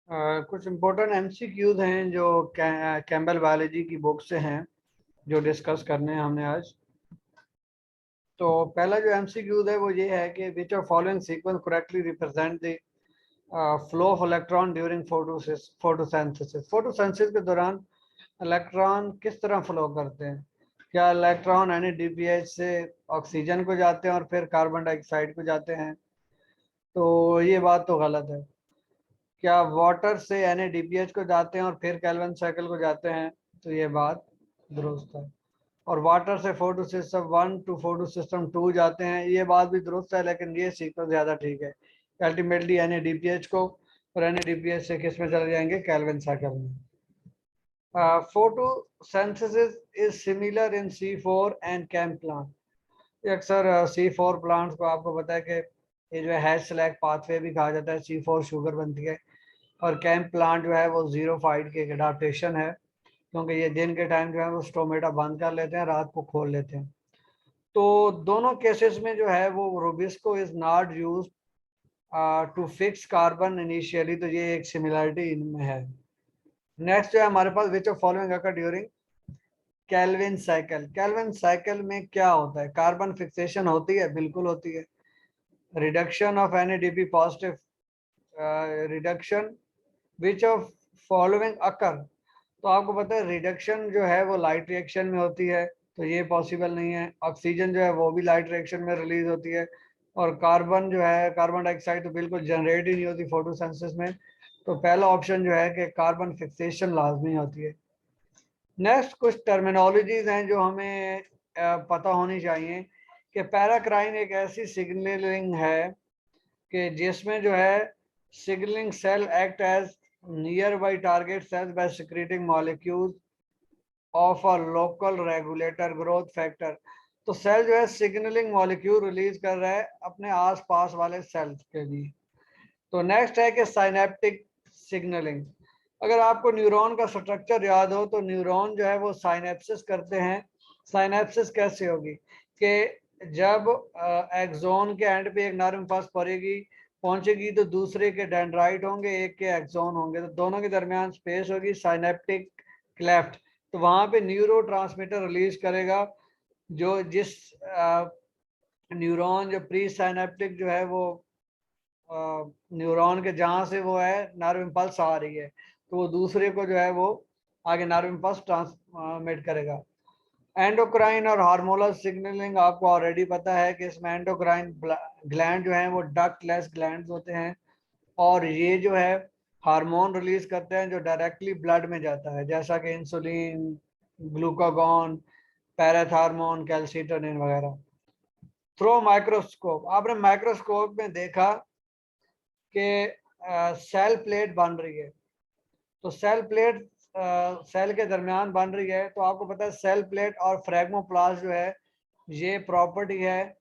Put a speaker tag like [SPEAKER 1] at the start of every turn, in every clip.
[SPEAKER 1] कुछ important MCQs हैं जो कैम्बल बायोलॉजी की बुक से हैं, जो डिस्कस करने हैं हमने आज। तो पहला जो एमसीक्यूज है वो ये है कि विच of following sequence correctly represent the flow of electron during photosynthesis. Photosynthesis के दौरान इलेक्ट्रॉन किस तरह फ्लो करते हैं? क्या इलेक्ट्रॉन NADPH से ऑक्सीजन को जाते हैं और फिर कार्बन डाइऑक्साइड को जाते हैं? तो ये बात तो गलत है। क्या वाटर से NADPH को जाते हैं और फिर कैल्विन साइकिल को जाते हैं? तो ये बात दुरुस्त है। और वाटर से photo system 1 to photo system 2 जाते हैं, ये बात भी दुरुस्त है, लेकिन ये सीक्वेंस ज्यादा ठीक है। अल्टीमेटली NADPH को और NADPH से किस में चले जाएंगे? कैल्विन साइकिल में। Photosynthesis is similar in C4 and CAM plant. ये अक्सर C4 प्लांट्स को आपको पता है कि ये जो है हैश स्लैग पाथवे भी कहा जाता है, C4 शुगर बनती है। और कैंप प्लांट जो है वो जीरो फाइट की एक अडाप्टेशन है, क्योंकि ये दिन के टाइम जो है वो स्टोमेटा बंद कर लेते हैं, रात को खोल लेते हैं। तो दोनों केसेस में जो है वो RuBisCO is not use to fix carbon initially, तो ये एक सिमिलरिटी इनमें है। नेक्स्ट जो है हमारे पास which of following occur during Calvin cycle. Calvin cycle में क्या होता है? कार्बन फिक्सेशन होती है, बिल्कुल होती है। Reduction of NADP positive, reduction which of following occur. तो आपको पता है रिडक्शन जो है वो लाइट रिएक्शन में होती है, तो ये पॉसिबल नहीं है। ऑक्सीजन जो है वो भी लाइट रिएक्शन में रिलीज होती है। और कार्बन जो है, कार्बन डाइऑक्साइड तो बिल्कुल जनरेट ही नहीं होती फोटोसिंथेसिस में। तो पहला ऑप्शन जो है कि कार्बन फिक्सेशन लाजमी होती है। नेक्स्ट कुछ टर्मिनोलॉजीज हैं जो हमें पता होनी चाहिए कि पैराक्राइन एक ऐसी सिग्नलिंग है कि जिसमें जो है signalling cell act as near by target cells by secreting molecules of a local regulator growth factor. तो सेल जो है सिग्नलिंग मॉलिक्यूल रिलीज कर रहा है अपने आसपास वाले सेल्स के लिए। तो नेक्स्ट है कि साइनेप्टिक सिग्नलिंग। अगर आपको न्यूरॉन का स्ट्रक्चर याद हो तो न्यूरॉन जो है वो साइनेप्सिस करते हैं। साइनेप्सिस कैसे होगी कि जब एक्सोन के एंड पे एक नर्व इम्पल्स पहुंचेगी तो दूसरे के डेंड्राइट होंगे, एक के एक्सोन होंगे, तो दोनों के दरमियान स्पेस होगी साइनेप्टिक क्लेफ्ट। तो वहां पे न्यूरो ट्रांसमीटर रिलीज करेगा, जो जिस न्यूरॉन जो प्री साइनेप्टिक जो है वो न्यूरॉन के जहाँ से वो है नर्व इम्पल्स आ रही है, तो वो दूसरे को जो है वो आगे नर्व इम्पल्स ट्रांसमिट करेगा। एंडोक्राइन और हार्मोनल सिग्नलिंग आपको ऑलरेडी पता है कि इसमें एंडोक्राइन ग्लैंड जो है वो डक्टलेस ग्लैंड होते हैं, और ये जो है हार्मोन रिलीज करते हैं जो डायरेक्टली ब्लड में जाता है, जैसा कि इंसुलिन, ग्लूकागॉन, पैराथार्मोन, कैल्सिटोनिन वगैरह। थ्रो माइक्रोस्कोप, आपने माइक्रोस्कोप में देखा कि सेल प्लेट बन रही है, तो सेल प्लेट सेल के दरमियान बन रही है, तो आपको पता है सेल प्लेट और फ्रेगमोप्लास्ट जो है ये प्रॉपर्टी है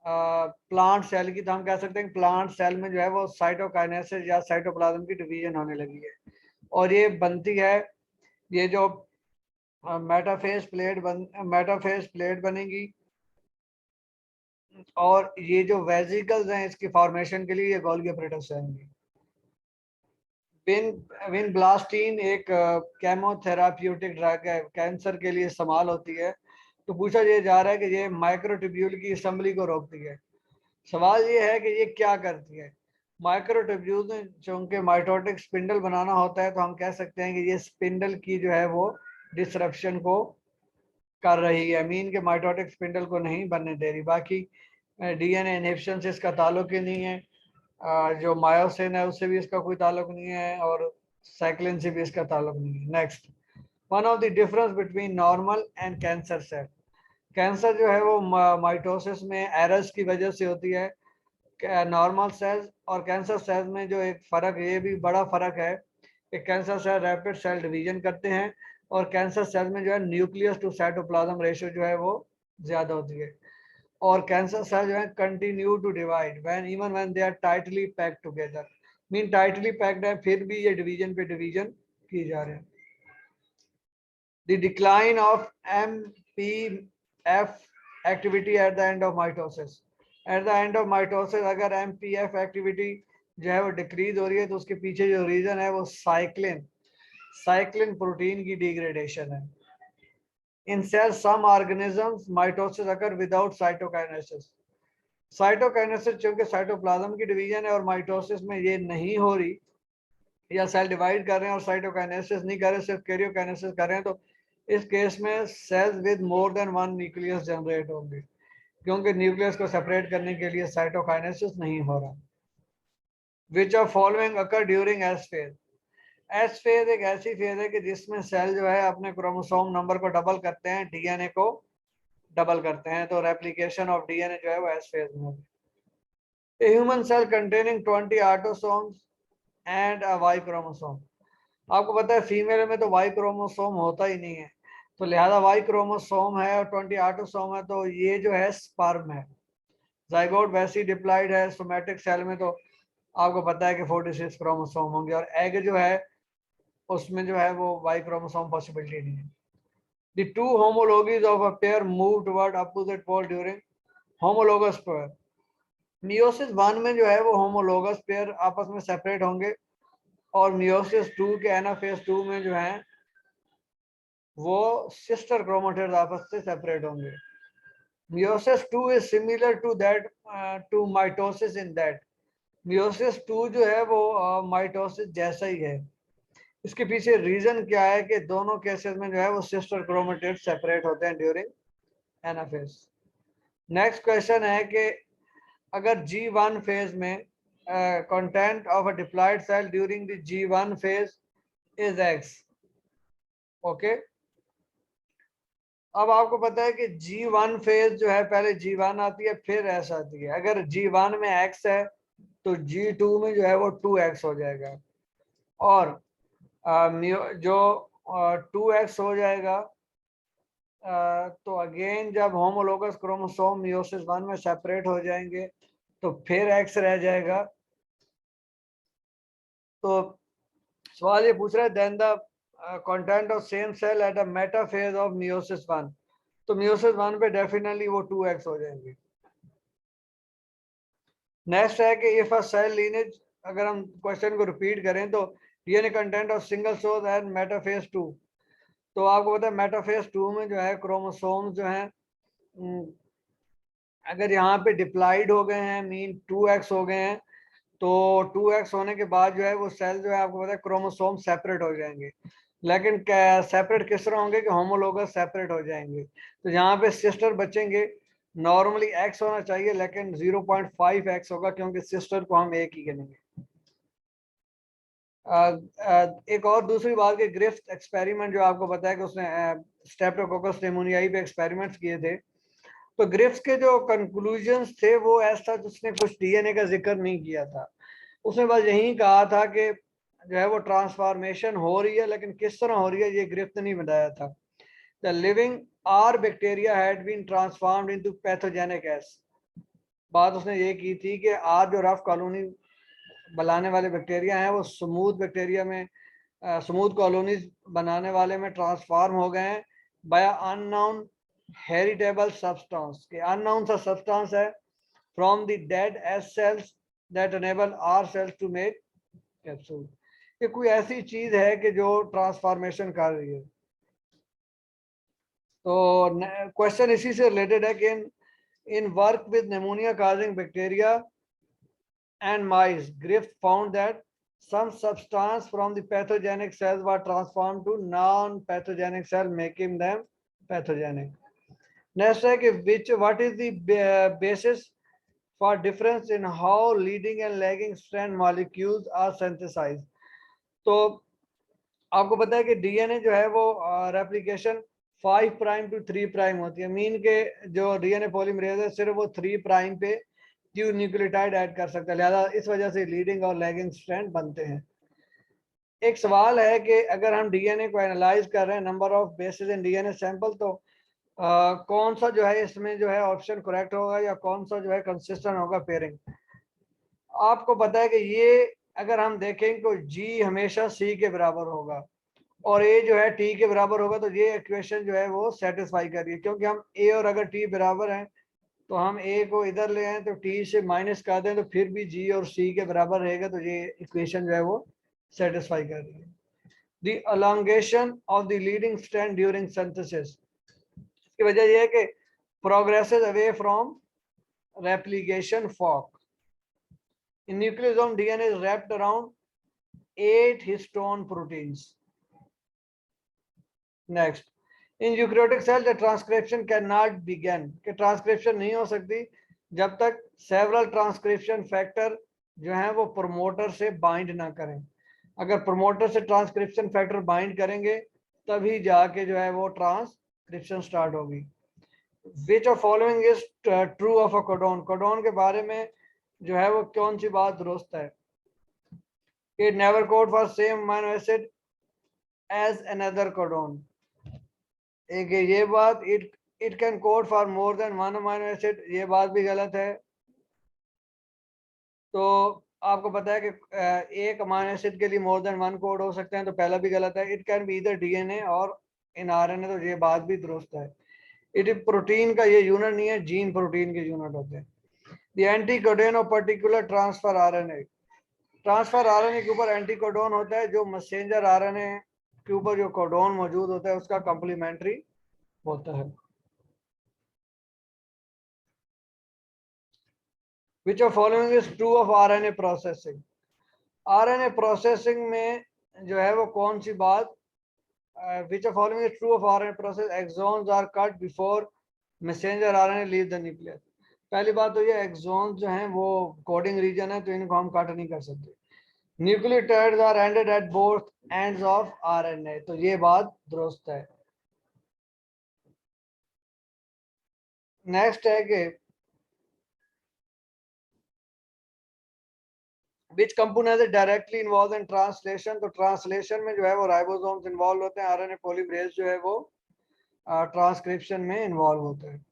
[SPEAKER 1] प्लांट सेल की। तो हम कह सकते हैं प्लांट सेल में जो है वो साइटोकाइनेसिस या साइटोप्लाज्म की डिवीजन होने लगी है, और ये बनती है, ये जो मेटाफेस प्लेट बनेगी, और ये जो वेजिकल्स हैं इसकी फॉर्मेशन के लिए ये गोल्गी apparatus रहेंगी। विनब्लास्टीन एक केमोथेराप्यूटिक ड्रग है, कैंसर के लिए इस्तेमाल होती है। तो पूछा ये जा रहा है कि ये माइक्रोट्यूब्यूल की असेंबली को रोकती है। सवाल ये है कि ये क्या करती है? माइक्रोट्यूब्यूल में चूंकि माइटोटिक स्पिंडल बनाना होता है, तो हम कह सकते हैं कि ये स्पिंडल की जो है वो डिसरप्शन को कर रही है, मीन के माइटोटिक स्पिंडल को नहीं बनने दे रही। बाकी DNA इनहिबिशन से इसका ताल्लुक ही नहीं है, जो मायोसिन है उससे भी इसका कोई ताल्लुक नहीं है, और साइक्लिन से भी इसका ताल्लुक नहीं है। Next, one of the difference between normal and cancer cell. Cancer जो है वो माइटोसिस में एरर्स की वजह से होती है। नॉर्मल सेल्स और कैंसर सेल्स में जो एक फ़र्क, ये भी बड़ा फ़र्क है कि cancer cell rapid cell division करते हैं, और कैंसर सेल में जो है न्यूक्लियस टू साइटोप्लाज्म रेशियो जो है वो ज़्यादा होती है। और कैंसर सेल जो है continue to divide when they are tightly packed together. Mean tightly packed है फिर भी ये डिवीजन पे डिवीजन की जा रहे हैं। The decline of MPF activity at the end of mitosis. At the end of mitosis अगर MPF एक्टिविटी जो है वो डिक्रीज हो रही है, तो उसके पीछे जो रीजन है वो साइक्लिन प्रोटीन की डिग्रेडेशन है। इन सेल सम ऑर्गेनिजम्स माइटोसिस अकर विदाउट साइटोकाइनेसिस। साइटोकाइनेसिस चूंकि साइटोप्लाज्म की डिवीजन है और माइटोसिस में ये नहीं हो रही, या सेल डिवाइड कर रहे हैं और साइटोकाइनेसिस नहीं कर रहे, सिर्फ कैरियोकाइनेसिस कर रहे हैं, तो इस केस में cells with more than one nucleus generate होंगे, क्योंकि न्यूक्लियस को सेपरेट करने के लिए साइटोकाइनेसिस नहीं हो रहा। विच of following occur during S phase. S phase एक ऐसी फेज है कि जिसमें सेल जो है अपने क्रोमोसोम नंबर को डबल करते हैं, डीएनए को डबल करते हैं, तो रेप्लिकेशन ऑफ डीएनए जो है वो एस फेज में होगी। A human cell containing 20 autosomes and a Y chromosome। आपको पता है फीमेल में तो वाई क्रोमोसोम होता ही नहीं है, तो लिहाजा वाई क्रोमोसोम है और 20 ऑटोसोम है, तो ये जो है स्पर्म है। जाइगोट वैसी डिप्लॉइड है, सोमैटिक सेल में तो आपको पता है कि 46 क्रोमोसोम होंगे, और एग जो है उसमें जो है वो वाई क्रोमोसोम पॉसिबिलिटी नहीं है। The two homologies of a pair move toward opposite pole during homologous pair। Meiosis 1 में जो है वो होमोलोगस पेयर आपस में सेपरेट होंगे, और मियोसिस 2 के एनाफेज 2 में जो है वो सिस्टर क्रोमेटिड्स आपस से सेपरेट होंगे। Meiosis 2 is similar to that to mitosis in that. Meiosis 2 जो है वो माइटोसिस जैसा ही है। इसके पीछे रीजन क्या है कि दोनों केसेस में जो है वो सिस्टर क्रोमेटिड्स सेपरेट होते हैं ड्यूरिंग एनाफेज। नेक्स्ट क्वेश्चन है कि अगर G1 फेज में content of a diploid cell during the G1 phase is X। Okay, अब आपको पता है कि G1 फेज जो है पहले G1 आती है फिर S आती है। अगर G1 में X है तो G2 में जो है वो 2X हो जाएगा, और जो 2X हो जाएगा तो अगेन जब होमोलोगस क्रोमोसोम मियोसिस 1 में सेपरेट हो जाएंगे तो फिर X रह जाएगा। तो सवाल ये पूछ रहा है then the content of same cell at a metaphase of meiosis 1, तो मियोसिस 1 पे डेफिनेटली वो 2X हो जाएंगे। नेक्स्ट है कि इफ अ सेल लीनेज, अगर हम क्वेश्चन को रिपीट करें तो DNA content of single source and metaphase 2, तो आपको पता है मेटाफेज 2 में जो है क्रोमोसोम जो है अगर यहाँ पे डिप्लॉइड हो गए हैं मीन 2X हो गए हैं, तो 2X होने के बाद जो है वो सेल जो है आपको पता है क्रोमोसोम सेपरेट हो जाएंगे, लेकिन सेपरेट किस तरह होंगे कि होमोलोगस सेपरेट हो जाएंगे। तो यहाँ पे सिस्टर बचेंगे, नॉर्मली X होना चाहिए लेकिन 0.5X होगा क्योंकि सिस्टर को हम एक ही गिनेंगे। एक और दूसरी बात कि ग्रिफ्थ एक्सपेरिमेंट जो आपको बताया कि उसने स्ट्रेप्टोकोकस निमोनियाई पे एक्सपेरिमेंट्स किए थे, तो ग्रिफ्थ के जो कंक्लूजन्स थे वो ऐसा उसने कुछ डीएनए का जिक्र नहीं किया था। उसने बस यही कहा था कि जो है वो ट्रांसफॉर्मेशन हो रही है, लेकिन किस तरह हो रही है ये ग्रिफ्थ नहीं बताया था। The living R bacteria had been transformed into pathogenic S. बात उसने ये की थी कि आर जो रफ कॉलोनी बनाने वाले बैक्टीरिया हैं वो स्मूथ बैक्टीरिया में स्मूथ कॉलोनीज बनाने वाले में ट्रांसफॉर्म हो गए हैं बाय अननोन हेरिटेबल सब्सटेंस। के अननोन सा सब्सटेंस है from the dead S cells that enable R cells to make capsule. ये कोई ऐसी चीज है कि जो ट्रांसफॉर्मेशन कर रही है। तो क्वेश्चन इसी से रिलेटेड है कि in work with pneumonia causing bacteria and mice, Griffith found that some substance from the pathogenic cells were transformed to non-pathogenic cell, making them pathogenic. Next है कि what is the basis for difference in how leading and lagging strand molecules are synthesized। तो आपको पता है कि DNA जो है वो रेप्लिकेशन 5 प्राइम टू 3 प्राइम होती है, मीन के जो डीएनए पॉलीमरेज है सिर्फ वो 3 प्राइम पे क्यू न्यूक्लियोटाइड ऐड कर सकता है, लिहाजा इस वजह से लीडिंग और लैगिंग स्ट्रैंड बनते हैं। एक सवाल है कि अगर हम डीएनए को एनालाइज कर रहे हैं number of basis in DNA sample, तो कौन सा जो है इसमें जो है ऑप्शन करेक्ट होगा या कौन सा जो है कंसिस्टेंट होगा पेयरिंग। आपको पता है कि ये अगर हम देखें तो जी हमेशा सी के बराबर होगा और ए जो है टी के बराबर होगा, तो ये इक्वेशन जो है वो सेटिस्फाई कर रही है, क्योंकि हम ए और अगर टी बराबर हैं तो हम ए को इधर ले आए तो टी से माइनस कर दें तो फिर भी जी और सी के बराबर रहेगा, तो ये इक्वेशन जो है वो सेटिस्फाई कर रही है। The elongation of the leading strand during synthesis, इसकी वजह यह है कि progresses away from replication fork. In nucleosome, DNA is wrapped around 8 histone proteins. Next, in eukaryotic cell, the transcription cannot begin. कि ट्रांसक्रिप्शन नहीं हो सकती जब तक several transcription factor जो है वो प्रमोटर से बाइंड ना करें। अगर प्रमोटर से ट्रांसक्रिप्शन फैक्टर बाइंड करेंगे तभी जाके जो है वो ट्रांसक्रिप्शन स्टार्ट होगी। Which of following is true of a codon? Codon के बारे में जो है वो कौन सी बात दुरुस्त है? It never code for same amino acid as another codon. एक ये बात, it can code for more than one amino acid, ये बात भी गलत है। तो आपको पता है कि एक अमीनो एसिड के लिए मोर देन वन कोड हो सकते हैं, तो पहला भी गलत है। इट कैन बी इधर डीएनए और इन आरएनए, तो ये बात भी दुरुस्त है। इट प्रोटीन का ये यूनिट नहीं है, जीन प्रोटीन के यूनिट होते हैं। The anti codon of particular transfer RNA, transfer RNA के ऊपर एंटी कोडोन होता है, जो मैसेंजर आरएनए के ऊपर जो कोडोन मौजूद होता है उसका कंप्लीमेंट्री होता है। Which of following is true of RNA processing? RNA processing में जो है वो कौन सी बात, which of following is true of RNA process? Exons are cut before messenger RNA leave the nucleus. पहली बात तो ये exons जो हैं वो कोडिंग रीजन है, तो इनको हम कट नहीं कर सकते। Nucleotides are ended at both ends of RNA, तो ये बात दुरुस्त है। नेक्स्ट है कि which component is directly involved in translation? तो ट्रांसलेशन में जो है वो राइबोसोम्स इन्वॉल्व होते हैं, आरएनए पॉलीमरेज जो है वो ट्रांसक्रिप्शन में इन्वॉल्व होते हैं।